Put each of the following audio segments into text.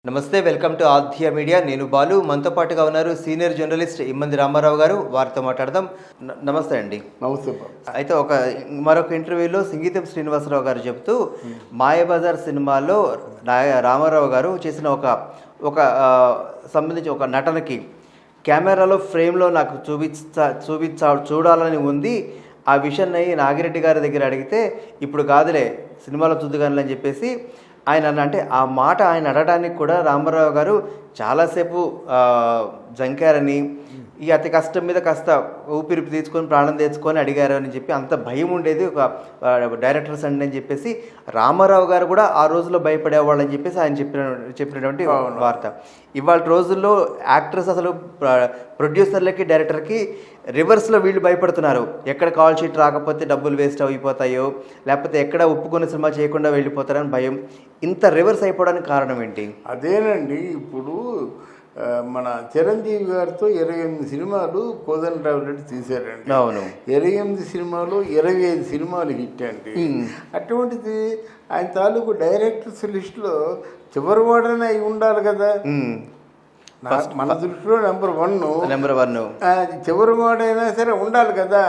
నమస్తే, welcome to ఆధ్య media. నేను బాలు. మనతో పాటుగా ఉన్నారు సీనియర్ జర్నలిస్ట్ ఇమ్మంది రామారావు గారు. వారితో మాట్లాడదాం. నమస్తే అండి. నమస్తే. అయితే మరొక ఇంటర్వ్యూలో సింగీతం శ్రీనివాసరావు గారు చెబుతూ మాయాబజార్ సినిమాలో రామారావు గారు చేసిన ఒక సంబంధించి ఒక నటనకి కెమెరాలో ఫ్రేమ్లో నాకు చూడాలని ఉంది. ఆ విషయాన్ని నాగిరెడ్డి గారి దగ్గర అడిగితే ఇప్పుడు కాదులే సినిమాలో చూద్దుగాని అని చెప్పేసి ఆయన అంటే ఆ మాట ఆయన అడగడానికి కూడా రామారావు గారు చాలాసేపు జంకారని, ఈ అతి కష్టం మీద కాస్త ఊపిరి తీసుకొని ప్రాణం తెచ్చుకొని అడిగారు అని చెప్పి అంత భయం ఉండేది ఒక డైరెక్టర్స్ అండి అని చెప్పేసి రామారావు గారు కూడా ఆ రోజుల్లో భయపడేవాళ్ళు అని చెప్పేసి ఆయన చెప్పినటువంటి వార్త. ఇవాళ రోజుల్లో యాక్టర్స్ అసలు ప్రొడ్యూసర్లకి డైరెక్టర్కి రివర్స్లో వీళ్ళు భయపడుతున్నారు. ఎక్కడ కాల్ షీట్ రాకపోతే డబ్బులు వేస్ట్ అయిపోతాయో, లేకపోతే ఎక్కడ ఒప్పుకున్న సినిమా చేయకుండా వెళ్ళిపోతారని భయం. ఇంత రివర్స్ అయిపోవడానికి కారణం ఏంటి? అదేనండి, ఇప్పుడు మన చిరంజీవి గారితో 28 సినిమాలు కోదండరావు రెడ్డి తీశారండి. అవును, 28 సినిమాలు 25 సినిమాలు హిట్ అండి. అటువంటిది ఆయన తాలూకు డైరెక్టర్స్ లిస్టులో చివరి వాడనే అయి ఉండాలి కదా. మన దృష్టిలో నెంబర్ వన్ చివరి వాడైనా సరే ఉండాలి కదా.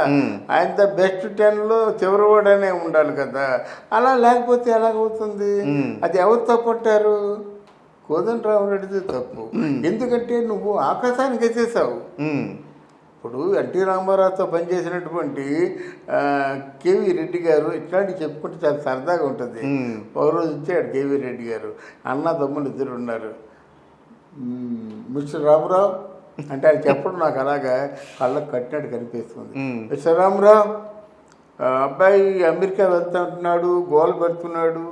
ఆయన బెస్ట్ 10లో చివరి వాడనే ఉండాలి కదా. అలా లేకపోతే ఎలాగవుతుంది? అది ఎవరు తప్పట్టారు? కోదండరామరెడ్డిది తప్పు. ఎందుకంటే నువ్వు ఆకాశానికి ఎత్తేసావు. ఇప్పుడు ఎన్టీ రామారావుతో పనిచేసినటువంటి కేవీ రెడ్డి గారు ఇట్లాంటివి చెప్పుకుంటే చాలా సరదాగా ఉంటుంది. ఒక రోజు వచ్చాడు కేవీ రెడ్డి గారు, అన్న తమ్ముళ్ళు ఇద్దరు ఉన్నారు. మిస్టర్ రామారావు అంటే ఆయన చెప్పడం నాకు అలాగా కళ్ళకు కట్టినట్టు కనిపిస్తుంది. మిస్టర్ రామారావు, అబ్బాయి అమెరికా వెళ్తా ఉంటున్నాడు, గోల్ పెడుతున్నాడు.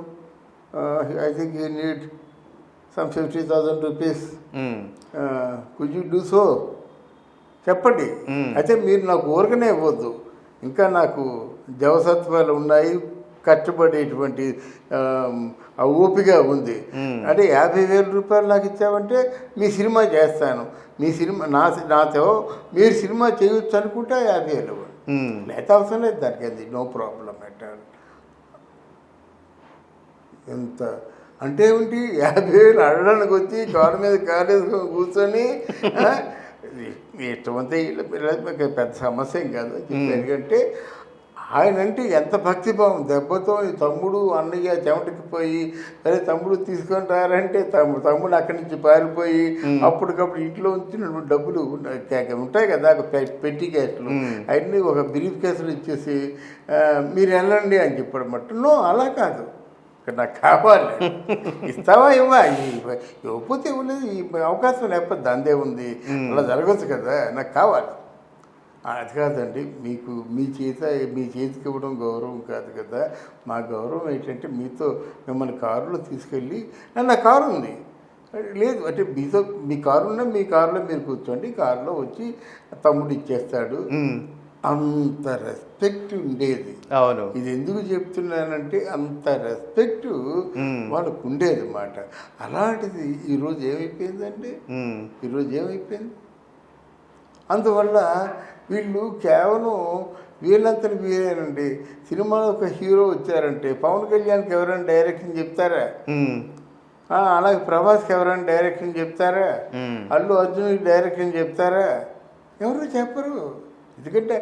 I think you need some 50,000 rupees. Could you do so? చెప్పండి. అయితే మీరు నాకు ఊరకనే ఇవ్వద్దు, ఇంకా నాకు జవసత్వాలు ఉన్నాయి, కష్టపడేటువంటి ఓపిక ఉంది. అంటే 50,000 రూపాయలు నాకు ఇచ్చామంటే మీ సినిమా చేస్తాను. మీ సినిమా నాతో మీరు సినిమా చేయొచ్చు అనుకుంటే 50,000 ఇవ్వండి, లేకపోతే అవసరం లేదు. దానికి అది నో ప్రాబ్లం ఎట్టాలి. ఎంత అంటే ఏమిటి? 50,000 అడగడానికి వచ్చి కారు మీద కారు వేసుకొని కూర్చొని ఇష్టమంతా పెద్ద సమస్య ఏం కాదు. ఎందుకంటే ఆయన అంటే ఎంత భక్తిభావం. దెబ్బతో ఈ తమ్ముడు అన్నయ్య చెమటకి పోయి సరే తమ్ముడు తీసుకొని రారంటే తమ్ముడు అక్కడి నుంచి పారిపోయి అప్పటికప్పుడు ఇంట్లో ఉంచిన డబ్బులు ఉంటాయి కదా, పెట్టి కేసులు అవన్నీ ఒక బ్రీఫ్ కేసులు ఇచ్చేసి మీరు వెళ్ళండి అని చెప్పడం మట్టు. నో, అలా కాదు. నాకు కావాలి, ఇస్తావా ఇవ్వా, ఇవ్వకపోతే ఇవ్వలేదు. ఈ అవకాశం లేకపోతే దాందే ఉంది, అలా జరగచ్చు కదా. నాకు కావాలి. అది కాదండి, మీకు మీ చేతికి ఇవ్వడం గౌరవం కాదు కదా. మా గౌరవం ఏంటంటే మిమ్మల్ని కారులో తీసుకెళ్ళి, నా కారు ఉంది లేదు అంటే మీ కారు ఉన్నా మీ కారులో మీరు కూర్చోండి, కారులో వచ్చి తమ్ముడు ఇచ్చేస్తాడు. అంత రెస్పెక్ట్ ఉండేది. అవును, ఇది ఎందుకు చెప్తున్నానంటే అంత రెస్పెక్ట్ వాళ్ళకు ఉండేది మాట. అలాంటిది ఈరోజు ఏమైపోయిందండి? అందువల్ల వీళ్ళు కేవలం వీళ్ళంతా వీరేనండి. సినిమాలో ఒక హీరో వచ్చారంటే పవన్ కళ్యాణ్కి ఎవరైనా డైరెక్షన్ చెప్తారా? అలాగే ప్రభాస్కి ఎవరైనా డైరెక్షన్ చెప్తారా? అల్లు అర్జున్కి డైరెక్షన్ చెప్తారా? ఎవరు చెప్పరు. ఎందుకంటే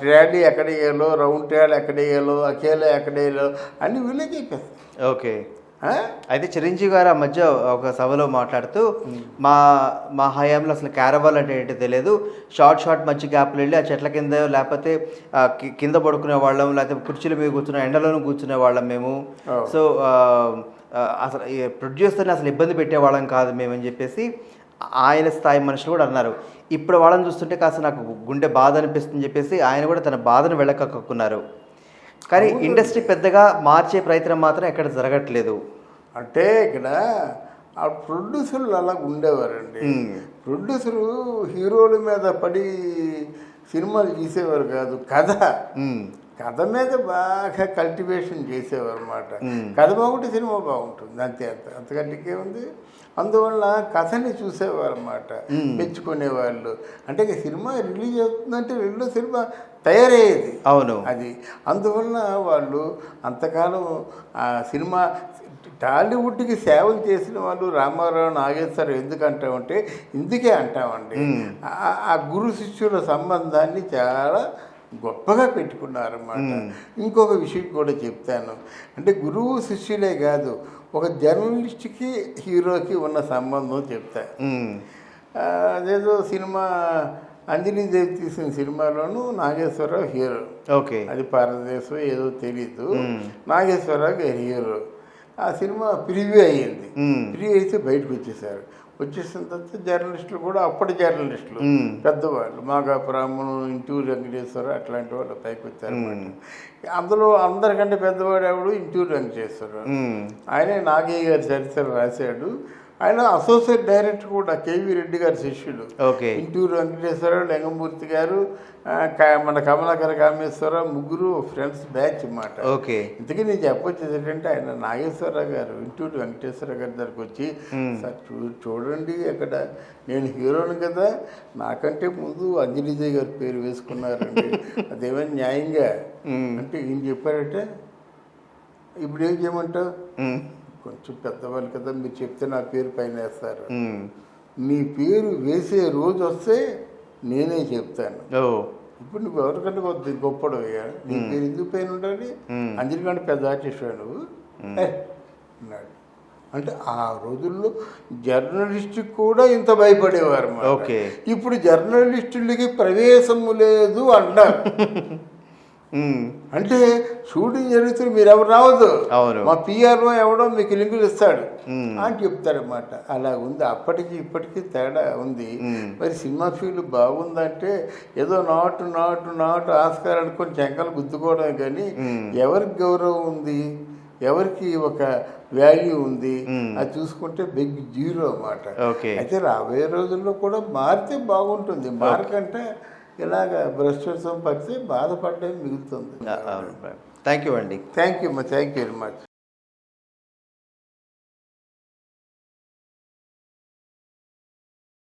ట్రాలీ ఎక్కడ వేయాలో, రౌండ్ ట్రాల్ ఎక్కడ వేయాలో, అకేలా ఎక్కడ వేయాలో అన్నీ వీళ్ళే చెప్పేస్తారు. ఓకే. అయితే చిరంజీవి గారు ఆ మధ్య ఒక సభలో మాట్లాడుతూ మా హయాంలో అసలు క్యారవాల్ అంటే ఏంటో తెలియదు, షార్ట్ మధ్య గ్యాప్లు వెళ్ళి ఆ చెట్ల కింద లేకపోతే కింద పడుకునే వాళ్ళం, లేకపోతే కుర్చీల మీద కూర్చునే ఎండలోనూ కూర్చునే వాళ్ళం మేము. సో అసలు ప్రొడ్యూసర్ని అసలు ఇబ్బంది పెట్టేవాళ్ళం కాదు మేమని చెప్పేసి ఆయన స్థాయి మనుషులు కూడా అన్నారు. ఇప్పుడు వాళ్ళని చూస్తుంటే కాస్త నాకు గుండె బాధ అనిపిస్తుందని చెప్పేసి ఆయన కూడా తన బాధను వెళ్ళకక్కున్నారు. కానీ ఇండస్ట్రీ పెద్దగా మార్చే ప్రయత్నం మాత్రం ఎక్కడ జరగట్లేదు. అంటే ఇక్కడ ఆ ప్రొడ్యూసర్లు అలా ఉండేవారండి. ప్రొడ్యూసరు హీరోల మీద పడి సినిమాలు తీసేవారు కాదు. కథ మీద బాగా కల్టివేషన్ చేసేవారు అనమాట. కథ బాగుంటే సినిమా బాగుంటుంది అంతే, అంతకంటే ఉంది. అందువల్ల కథని చూసేవారు అన్నమాట, మెచ్చుకునేవాళ్ళు. అంటే సినిమా రిలీజ్ అవుతుందంటే రెండో సినిమా తయారయ్యేది. అవును, అది అందువల్ల వాళ్ళు అంతకాలం ఆ సినిమా టాలీవుడ్కి సేవలు చేసిన వాళ్ళు రామారావు, నాగేశ్వరరావు ఎందుకు అంటామంటే ఇందుకే అంటామండి. ఆ గురు శిష్యుల సంబంధాన్ని చాలా గొప్పగా పెట్టుకున్నారన్నమాట. ఇంకొక విషయం కూడా చెప్తాను. అంటే గురువు శిష్యులే కాదు, ఒక జర్నలిస్ట్కి హీరోకి ఉన్న సంబంధం చెప్తా. అదేదో సినిమా అంజనీదేవి తీసిన సినిమాలోనూ నాగేశ్వరరావు హీరో. ఓకే, అది భారతదేశం ఏదో తెలీదు. నాగేశ్వరరావు గారి హీరో. ఆ సినిమా ప్రివ్యూ అయ్యింది. ప్రివ్యూ అయితే బయటకు వచ్చేసారు. వచ్చేసిన తర్వాత జర్నలిస్టులు కూడా, అప్పటి జర్నలిస్టులు పెద్దవాళ్ళు, మాగాపురామును, ఇంటూరు వెంకటేశ్వర అట్లాంటి వాళ్ళు పైకి వచ్చారన్నమాట. అందులో అందరికంటే పెద్దవాడు ఎవడు, ఇంటూరు వెంకటేశ్వరరావు. ఆయనే నాగయ్య గారి చరిత్ర రాశాడు. ఆయన అసోసియేట్ డైరెక్టర్ కూడా, కేవీ రెడ్డి గారి శిష్యుడు. ఇంటూరు వెంకటేశ్వరరావు, లింగమూర్తి గారు, మన కమలాకర కామేశ్వరరావు, ముగ్గురు ఫ్రెండ్స్ బ్యాచ్ అన్నమాట. ఇంతకీ నేను చెప్పొచ్చేది ఏంటంటే, ఆయన నాగేశ్వరరావు గారు ఇంటూరు వెంకటేశ్వరరావు గారి దగ్గరికి వచ్చి, సార్ చూడండి, అక్కడ నేను హీరోని కదా, నాకంటే ముందు అంజలిదేవి గారి పేరు వేసుకున్నారండి, అదేమైనా న్యాయంగా అంటే ఏం చెప్పారంటే, ఇప్పుడు ఏం చేయమంటావు, కొంచెం పెద్దవాళ్ళు కదా, మీరు చెప్తే నా పేరు పైన వేస్తారు, నీ పేరు వేసే రోజు వస్తే నేనే చెప్తాను. ఇప్పుడు నువ్వు ఎవరికంటే కొద్ది గొప్పడు అయ్యా, నీ పేరు ఎందుకు పైన ఉండాలి, అందరికంటే పెద్ద ఆర్టిస్ట్ నువ్వు అన్నాడు. అంటే ఆ రోజుల్లో జర్నలిస్ట్ కూడా ఇంత భయపడేవారు. ఇప్పుడు జర్నలిస్టులకి ప్రవేశము లేదు అన్నారు. అంటే షూటింగ్ జరుగుతుంది, మీరు ఎవరు రావద్దు, మా పిఆర్ఓ ఎవడో మీకు లింకులు ఇస్తాడు అని చెప్తారన్నమాట. అలా ఉంది. అప్పటికి ఇప్పటికీ తేడా ఉంది. మరి సినిమా ఫీల్డ్ బాగుందంటే ఏదో నాటు ఆస్కార్ అనుకొని చెంకలు గుద్దుకోవడం, కానీ ఎవరికి గౌరవం ఉంది, ఎవరికి ఒక వాల్యూ ఉంది, అది చూసుకుంటే బిగ్ జీరో అన్నమాట. అయితే రాబోయే రోజుల్లో కూడా మారితే బాగుంటుంది. మారకంటే ఇలాగ భ్రష్టత్వం పరిస్థితి బాధపడడం మిగులుతుంది. థ్యాంక్ యూ అండి. Thank you very much.